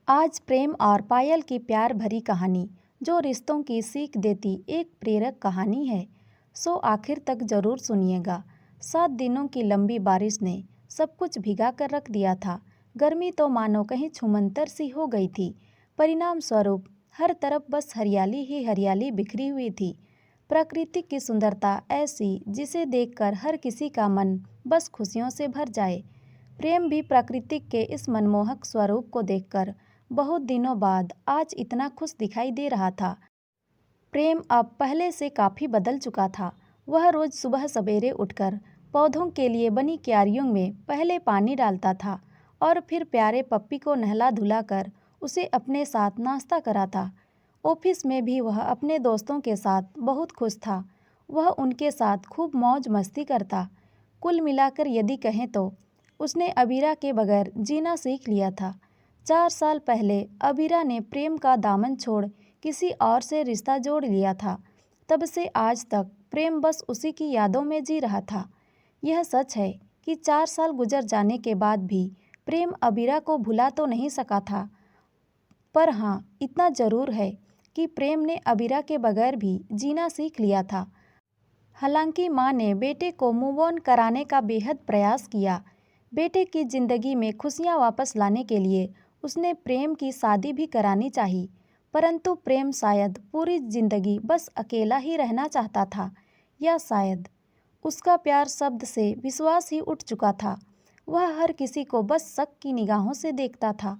आज प्रेम और पायल की प्यार भरी कहानी जो रिश्तों की सीख देती एक प्रेरक कहानी है। सो आखिर तक जरूर सुनिएगा। 7 दिनों की लंबी बारिश ने सब कुछ भिगा कर रख दिया था। गर्मी तो मानो कहीं छुमंतर सी हो गई थी। परिणाम स्वरूप हर तरफ बस हरियाली ही हरियाली बिखरी हुई थी। प्रकृति की सुंदरता ऐसी जिसे देखकर हर किसी का मन बस खुशियों से भर जाए। प्रेम भी प्रकृति के इस मनमोहक स्वरूप को देखकर बहुत दिनों बाद आज इतना खुश दिखाई दे रहा था। प्रेम अब पहले से काफ़ी बदल चुका था। वह रोज़ सुबह सवेरे उठकर पौधों के लिए बनी क्यारियों में पहले पानी डालता था और फिर प्यारे पप्पी को नहला धुला कर उसे अपने साथ नाश्ता कराता। ऑफिस में भी वह अपने दोस्तों के साथ बहुत खुश था। वह उनके साथ खूब मौज मस्ती करता। कुल मिलाकर यदि कहें तो उसने अबीरा के बगैर जीना सीख लिया था। 4 साल पहले अबीरा ने प्रेम का दामन छोड़ किसी और से रिश्ता जोड़ लिया था। तब से आज तक प्रेम बस उसी की यादों में जी रहा था। यह सच है कि 4 साल गुजर जाने के बाद भी प्रेम अबीरा को भुला तो नहीं सका था, पर हाँ, इतना ज़रूर है कि प्रेम ने अबीरा के बगैर भी जीना सीख लिया था। हालांकि माँ ने बेटे को मूव ऑन कराने का बेहद प्रयास किया। बेटे की ज़िंदगी में खुशियाँ वापस लाने के लिए उसने प्रेम की शादी भी करानी चाहिए, परंतु प्रेम शायद पूरी ज़िंदगी बस अकेला ही रहना चाहता था, या शायद उसका प्यार शब्द से विश्वास ही उठ चुका था। वह हर किसी को बस शक की निगाहों से देखता था।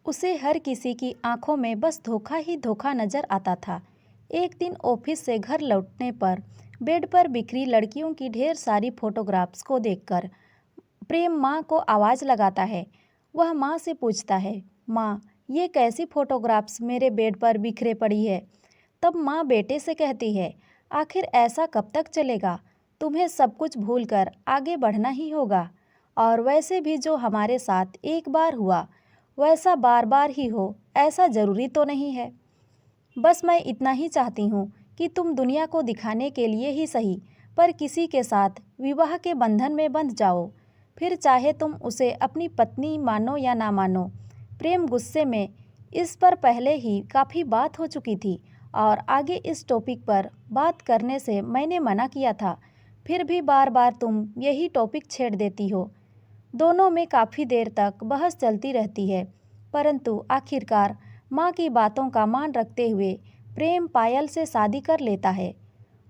उसे हर किसी की आंखों में बस धोखा ही धोखा नजर आता था। एक दिन ऑफिस से घर लौटने पर बेड पर बिखरी लड़कियों की ढेर सारी फोटोग्राफ्स को देखकर प्रेम माँ को आवाज़ लगाता है। वह माँ से पूछता है, माँ, ये कैसी फोटोग्राफ्स मेरे बेड पर बिखरे पड़ी है। तब माँ बेटे से कहती है, आखिर ऐसा कब तक चलेगा। तुम्हें सब कुछ भूलकर आगे बढ़ना ही होगा। और वैसे भी जो हमारे साथ एक बार हुआ वैसा बार बार ही हो, ऐसा ज़रूरी तो नहीं है। बस मैं इतना ही चाहती हूँ कि तुम दुनिया को दिखाने के लिए ही सही, पर किसी के साथ विवाह के बंधन में बंध जाओ। फिर चाहे तुम उसे अपनी पत्नी मानो या ना मानो। प्रेम गुस्से में इस पर पहले ही काफ़ी बात हो चुकी थी और आगे इस टॉपिक पर बात करने से मैंने मना किया था। फिर भी बार बार तुम यही टॉपिक छेड़ देती हो। दोनों में काफ़ी देर तक बहस चलती रहती है, परंतु आखिरकार माँ की बातों का मान रखते हुए प्रेम पायल से शादी कर लेता है।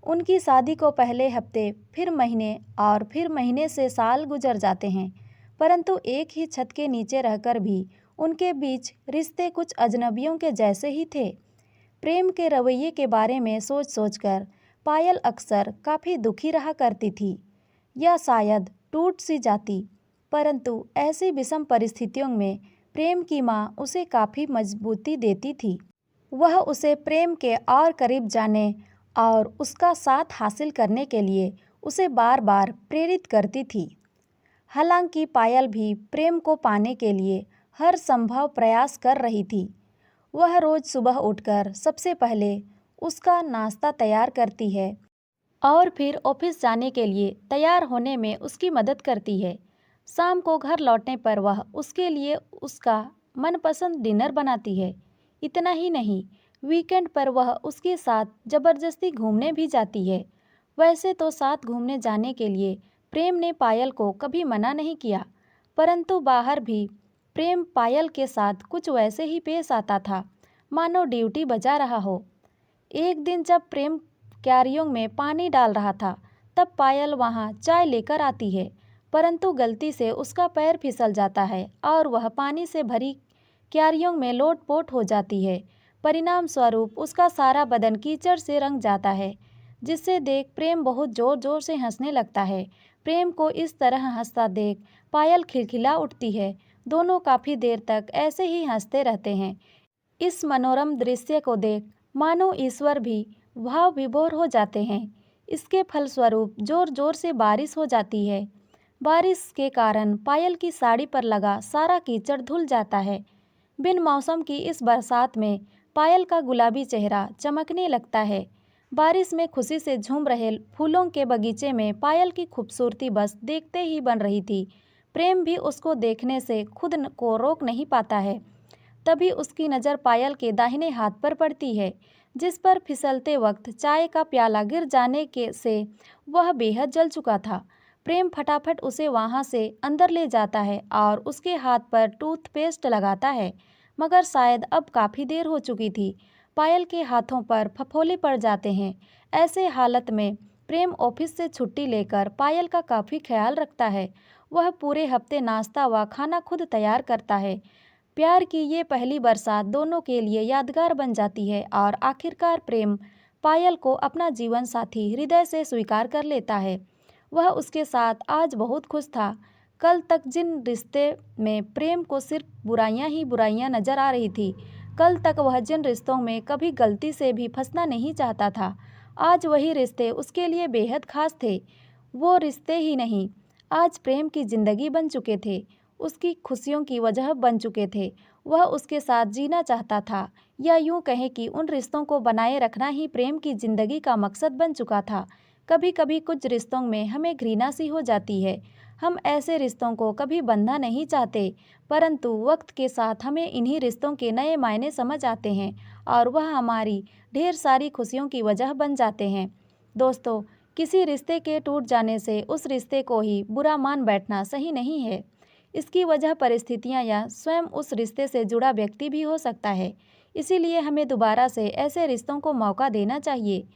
उनकी शादी को पहले हफ्ते, फिर महीने और फिर महीने से साल गुजर जाते हैं, परंतु एक ही छत के नीचे रहकर भी उनके बीच रिश्ते कुछ अजनबियों के जैसे ही थे। प्रेम के रवैये के बारे में सोच सोचकर पायल अक्सर काफ़ी दुखी रहा करती थी, या शायद टूट सी जाती। परंतु ऐसी विषम परिस्थितियों में प्रेम की माँ उसे काफ़ी मजबूती देती थी। वह उसे प्रेम के और करीब जाने और उसका साथ हासिल करने के लिए उसे बार बार प्रेरित करती थी। हालांकि पायल भी प्रेम को पाने के लिए हर संभव प्रयास कर रही थी। वह रोज़ सुबह उठकर सबसे पहले उसका नाश्ता तैयार करती है और फिर ऑफिस जाने के लिए तैयार होने में उसकी मदद करती है। शाम को घर लौटने पर वह उसके लिए उसका मनपसंद डिनर बनाती है। इतना ही नहीं, वीकेंड पर वह उसके साथ ज़बरदस्ती घूमने भी जाती है। वैसे तो साथ घूमने जाने के लिए प्रेम ने पायल को कभी मना नहीं किया, परंतु बाहर भी प्रेम पायल के साथ कुछ वैसे ही पेश आता था, मानो ड्यूटी बजा रहा हो। एक दिन जब प्रेम क्यारियों में पानी डाल रहा था, तब पायल वहां चाय लेकर आती है, परंतु गलती से उसका पैर फिसल जाता है और वह पानी से भरी क्यारियों में लोटपोट हो जाती है। परिणाम स्वरूप उसका सारा बदन कीचड़ से रंग जाता है, जिससे देख प्रेम बहुत ज़ोर ज़ोर से हंसने लगता है। प्रेम को इस तरह हंसता देख पायल खिलखिला उठती है। दोनों काफ़ी देर तक ऐसे ही हंसते रहते हैं। इस मनोरम दृश्य को देख मानो ईश्वर भी भाव विभोर हो जाते हैं। इसके फलस्वरूप जोर जोर से बारिश हो जाती है। बारिश के कारण पायल की साड़ी पर लगा सारा कीचड़ धुल जाता है। बिन मौसम की इस बरसात में पायल का गुलाबी चेहरा चमकने लगता है। बारिश में खुशी से झूम रहे फूलों के बगीचे में पायल की खूबसूरती बस देखते ही बन रही थी। प्रेम भी उसको देखने से खुद को रोक नहीं पाता है। तभी उसकी नज़र पायल के दाहिने हाथ पर पड़ती है, जिस पर फिसलते वक्त चाय का प्याला गिर जाने के से वह बेहद जल चुका था। प्रेम फटाफट उसे वहां से अंदर ले जाता है और उसके हाथ पर टूथपेस्ट लगाता है, मगर शायद अब काफ़ी देर हो चुकी थी। पायल के हाथों पर फफोले पड़ जाते हैं। ऐसे हालत में प्रेम ऑफिस से छुट्टी लेकर पायल का काफ़ी ख्याल रखता है। वह पूरे हफ्ते नाश्ता व खाना खुद तैयार करता है। प्यार की ये पहली बरसात दोनों के लिए यादगार बन जाती है और आखिरकार प्रेम पायल को अपना जीवन साथी हृदय से स्वीकार कर लेता है। वह उसके साथ आज बहुत खुश था। कल तक जिन रिश्ते में प्रेम को सिर्फ बुराइयां ही बुराइयां नजर आ रही थी, कल तक वह जिन रिश्तों में कभी गलती से भी फंसना नहीं चाहता था, आज वही रिश्ते उसके लिए बेहद खास थे। वो रिश्ते ही नहीं, आज प्रेम की जिंदगी बन चुके थे, उसकी खुशियों की वजह बन चुके थे। वह उसके साथ जीना चाहता था, या यूं कहें कि उन रिश्तों को बनाए रखना ही प्रेम की जिंदगी का मकसद बन चुका था। कभी कभी कुछ रिश्तों में हमें घृणा सी हो जाती है। हम ऐसे रिश्तों को कभी बंधना नहीं चाहते, परंतु वक्त के साथ हमें इन्हीं रिश्तों के नए मायने समझ आते हैं और वह हमारी ढेर सारी खुशियों की वजह बन जाते हैं। दोस्तों, किसी रिश्ते के टूट जाने से उस रिश्ते को ही बुरा मान बैठना सही नहीं है। इसकी वजह परिस्थितियां या स्वयं उस रिश्ते से जुड़ा व्यक्ति भी हो सकता है। इसीलिए हमें दोबारा से ऐसे रिश्तों को मौका देना चाहिए।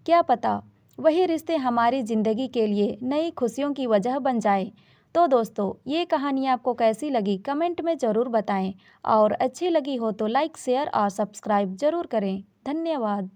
क्या पता वही रिश्ते हमारी ज़िंदगी के लिए नई खुशियों की वजह बन जाए। तो दोस्तों, ये कहानी आपको कैसी लगी कमेंट में ज़रूर बताएं, और अच्छी लगी हो तो लाइक शेयर और सब्सक्राइब ज़रूर करें। धन्यवाद।